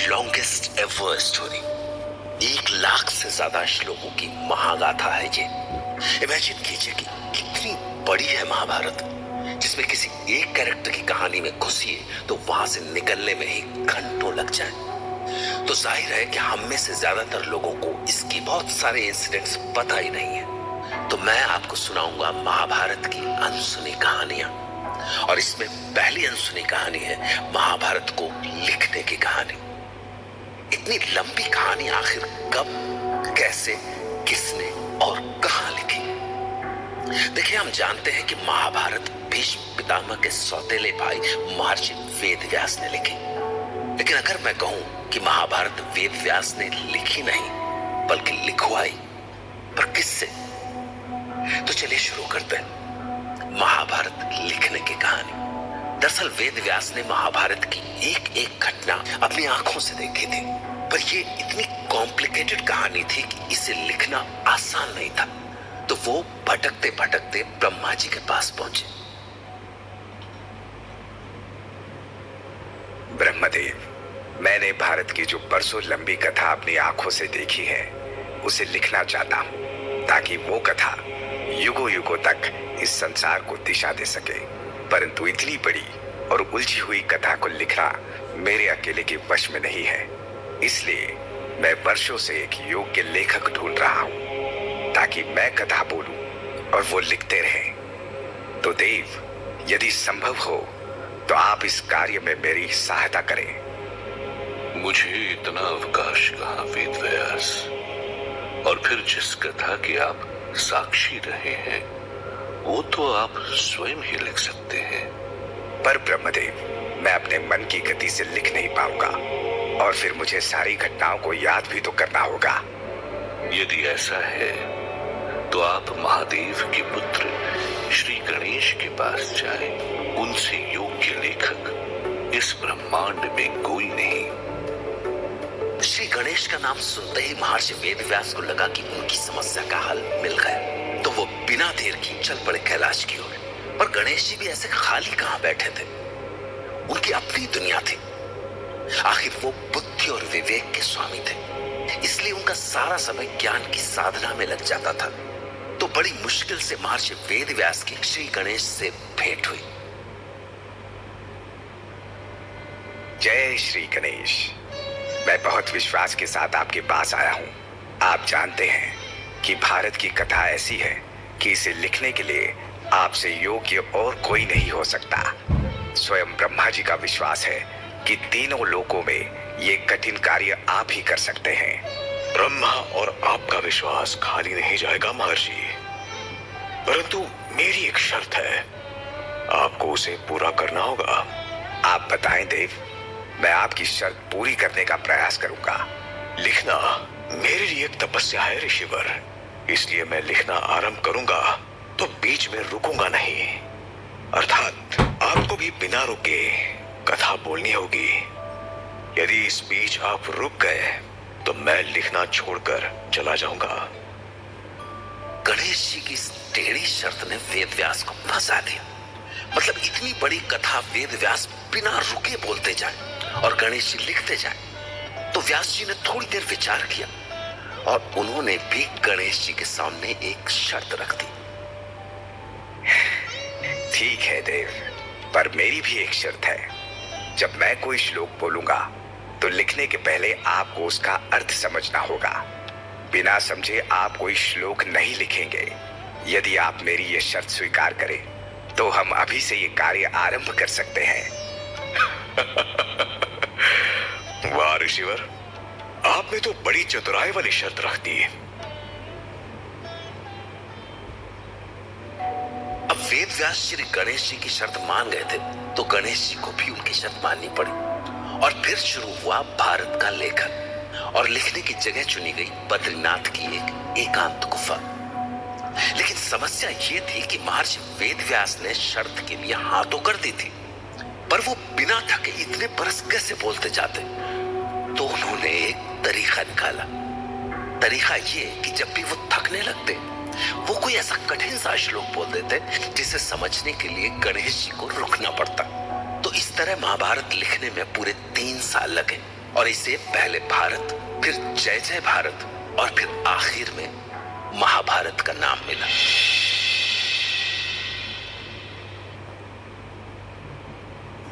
Longest ever story, 1 lakh से ज्यादा श्लोकों की महागाथा है ये। इमेजिन कीजिए कि कितनी बड़ी है महाभारत, जिसमें किसी एक कैरेक्टर की कहानी में घुसिए तो वहां से निकलने में ही घंटों लग जाए। तो जाहिर है कि हम में से ज्यादातर लोगों को इसकी बहुत सारे इंसिडेंट्स पता ही नहीं है। तो मैं आपको सुनाऊंगा महाभारत की अनसुनी कहानियां, और इसमें पहली अनसुनी कहानी है महाभारत को लिखने की कहानी। इतनी लंबी कहानी आखिर कब, कैसे, किसने और कहां लिखी? देखिए, हम जानते हैं कि महाभारत भीष्म पितामह के सौतेले भाई महर्षि वेद व्यास ने लिखी। लेकिन अगर मैं कहूं कि महाभारत वेद व्यास ने लिखी नहीं बल्कि लिखवाई, पर किससे? तो चलिए शुरू करते हैं महाभारत लिखने की कहानी। दरअसल वेद व्यास ने महाभारत की एक एक घटना अपनी आंखों से देखी थी, पर ये इतनी कॉम्प्लिकेटेड कहानी थी कि इसे लिखना आसान नहीं था। तो वो भटकते भटकते ब्रह्मा जी के पास पहुंचे। ब्रह्मदेव, मैंने भारत की जो बरसों लंबी कथा अपनी आंखों से देखी है उसे लिखना चाहता हूं, ताकि वो कथा युगों युगों तक इस संसार को दिशा दे सके। परंतु इतनी बड़ी और उलझी हुई कथा को लिखना मेरे अकेले के वश में नहीं है। इसलिए मैं वर्षों से एक योग्य लेखक ढूंढ रहा हूं, ताकि मैं कथा बोलूं और वो लिखते रहें। तो देव, यदि संभव हो तो आप इस कार्य में मेरी सहायता करें। मुझे इतना अवकाश कहाँ वेद व्यास, और फिर जिस कथा के आप साक्षी रहे हैं वो तो आप स्वयं ही लिख सकते हैं। पर ब्रह्मदेव, मैं अपने मन की गति से लिख नहीं पाऊंगा, और फिर मुझे सारी घटनाओं को याद भी तो करना होगा। यदि ऐसा है तो आप महादेव के पुत्र श्री गणेश के पास जाएं। उनसे योग्य लेखक इस ब्रह्मांड में कोई नहीं। श्री गणेश का नाम सुनते ही महर्षि वेद व्यास को लगा कि उनकी समस्या का हल मिल गया। तो वो बिना देर की चल पड़े कैलाश की ओर। पर गणेश जी भी ऐसे खाली कहां बैठे थे, उनकी अपनी दुनिया थी। आखिर वो बुद्धि और विवेक के स्वामी थे, इसलिए उनका सारा समय ज्ञान की साधना में लग जाता था। तो बड़ी मुश्किल से महर्षि वेद व्यास की श्री गणेश से भेंट हुई। जय श्री गणेश, मैं बहुत विश्वास के साथ आपके पास आया हूं। आप जानते हैं कि भारत की कथा ऐसी है कि इसे लिखने के लिए आपसे योग्य और कोई नहीं हो सकता। स्वयं ब्रह्मा जी का विश्वास है कि तीनों लोकों में ये कठिन कार्य आप ही कर सकते हैं। ब्रह्मा और आपका विश्वास खाली नहीं जाएगा महर्षि, परंतु मेरी एक शर्त है, आपको उसे पूरा करना होगा। आप बताएं देव, मैं आपकी शर्त पूरी करने का प्रयास करूंगा। लिखना मेरे लिए एक तपस्या है ऋषिवर, इसलिए मैं लिखना आरंभ करूंगा तो बीच में रुकूंगा नहीं। अर्थात आपको भी बिना रुके कथा बोलनी होगी। यदि इस बीच आप रुक गए तो मैं लिखना छोड़कर चला जाऊंगा। गणेश जी की इस टेढ़ी शर्त ने वेद व्यास को फंसा दिया। मतलब इतनी बड़ी कथा वेद व्यास बिना रुके बोलते जाए और गणेश जी लिखते जाए। तो व्यास जी ने थोड़ी देर विचार किया और उन्होंने भी गणेश जी के सामने एक शर्त रख दी। ठीक है देव, पर मेरी भी एक शर्त है। जब मैं कोई श्लोक बोलूंगा तो लिखने के पहले आपको उसका अर्थ समझना होगा। बिना समझे आप कोई श्लोक नहीं लिखेंगे। यदि आप मेरी ये शर्त स्वीकार करें तो हम अभी से ये कार्य आरंभ कर सकते हैं। वाह ऋषिवर, आपने तो बड़ी चतुराई वाली शर्त रख दी। अब वेद व्यास श्री गणेश जी की शर्त मान गए थे, तो गणेश जी को भी उनकी शर्त माननी पड़ी। और फिर शुरू हुआ भारत का लेखन, और लिखने की जगह चुनी गई बद्रीनाथ की एक एकांत गुफा। लेकिन समस्या ये थी कि महर्षि वेद व्यास ने शर्त के लिए हाँ तो कर दी थी, पर वो बिना थके इतने बरस कैसे बोलते जाते? तो उन्होंने एक तरीका निकाला। तरीका ये कि जब भी वो थकने लगते, वो कोई ऐसा कठिन सा श्लोक बोल देते जिसे समझने के लिए गणेश जी को रुकना पड़ता। तो इस तरह महाभारत लिखने में पूरे 3 साल लगे। और इसे पहले भारत, फिर जय जय भारत और फिर आखिर में महाभारत का नाम मिला।